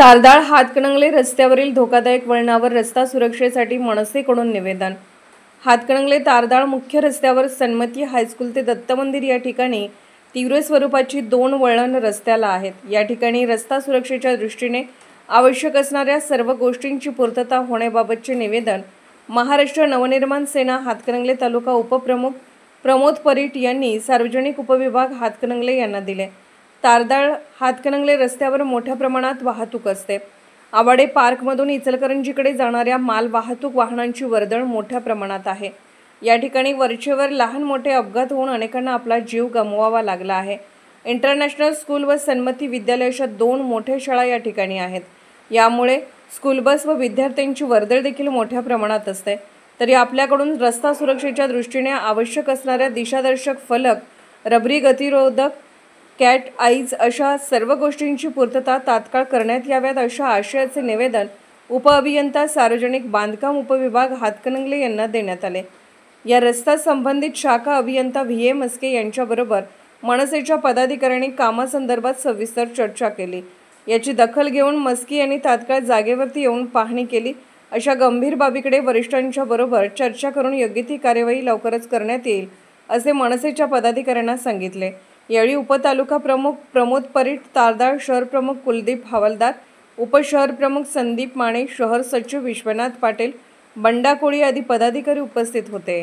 तारदाळ हातकणंगले रस्त्यावरील धोकादायक वळणावर रस्ता सुरक्षेसाठी मनसेकडून निवेदन। हातकणंगले तारदाळ मुख्य रस्त्यावर सन्मती हायस्कूल ते दत्त मंदिर या ठिकाणी तीव्र स्वरूपाची 2 वळण रस्त्याला आहेत। या ठिकाणी रस्ता सुरक्षेच्या दृष्टीने आवश्यक असणाऱ्या सर्व गोष्टींची पूर्तता होण्याबाबतचे निवेदन महाराष्ट्र नवनिर्माण सेना हातकणंगले तालुका उपप्रमुख प्रमोद परीट यांनी सार्वजनिक उपविभाग हातकणंगले यांना दिले। तारदाळ हातकणंगले रस्त्यावर मोठ्या प्रमाणात वाहतूक असते। आवाडे पार्कमधून इचलकरंजीकडे जाणाऱ्या माल वाहतूक वाहनांची वर्दळ मोठ्या प्रमाणात आहे। या ठिकाणी वरचेवर लहान मोठे अपघात होऊन अनेकांना आपला जीव गमवावा लागला आहे। इंटरनॅशनल स्कूल व सन्मती विद्यालय अशा 2 मोठ्या शाळा या ठिकाणी आहेत। यामुळे स्कूल बस व विद्यार्थ्यांची वर्दळ देखील मोठ्या प्रमाणात असते। तरी आपल्याकडून रस्ता सुरक्षेच्या दृष्टीने आवश्यक असणाऱ्या दिशादर्शक फलक, रबरी गतिरोधक कॅट आईज अशा सर्व गोष्टींची पूर्तता तात्काळ करण्यात याव्यात अशा आशयाचे निवेदन उपअभियंता सार्वजनिक बांधकाम उपविभाग हातकणंगले यांना देण्यात आले। या रस्ता संबंधित शाखा अभियंता व्ही मस्के यांच्याबरोबर मनसेच्या पदाधिकाऱ्यांनी कामासंदर्भात सविस्तर चर्चा केली। याची दखल घेऊन मस्के यांनी तात्काळ जागेवरती येऊन पाहणी केली। अशा गंभीर बाबीकडे वरिष्ठांच्या बरोबर चर्चा करून योग्य ती कार्यवाही लवकरच करण्यात येईल असे मनसेच्या पदाधिकाऱ्यांना सांगितले। यावेळी उपतालुका प्रमुख प्रमोद परीट, तारदाळ शहर प्रमुख कुलदीप हवालदार, उपशहर प्रमुख संदीप माने, शहर सचिव विश्वनाथ पाटील, बंडा कोळी आदी पदाधिकारी उपस्थित होते।